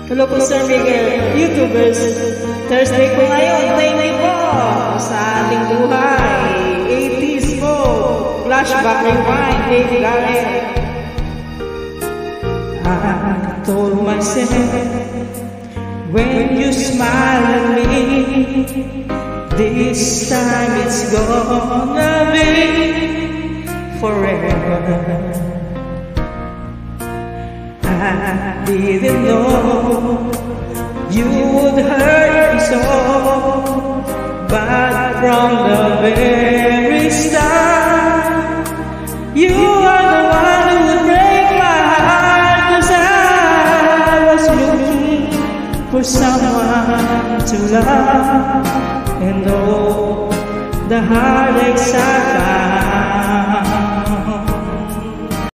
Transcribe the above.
Hello po Sir Miguel, YouTubers. Thursday po ngayon, thank you po sa ating buhay. 80s po, flashback rewind, Lady Gaga. I told myself, when you smile at me, this time it's gonna be forever. I didn't know you would hurt me so, but from the very start, you are the one who would break my heart. 'Cause I was looking for someone to love, and oh, the heartaches I got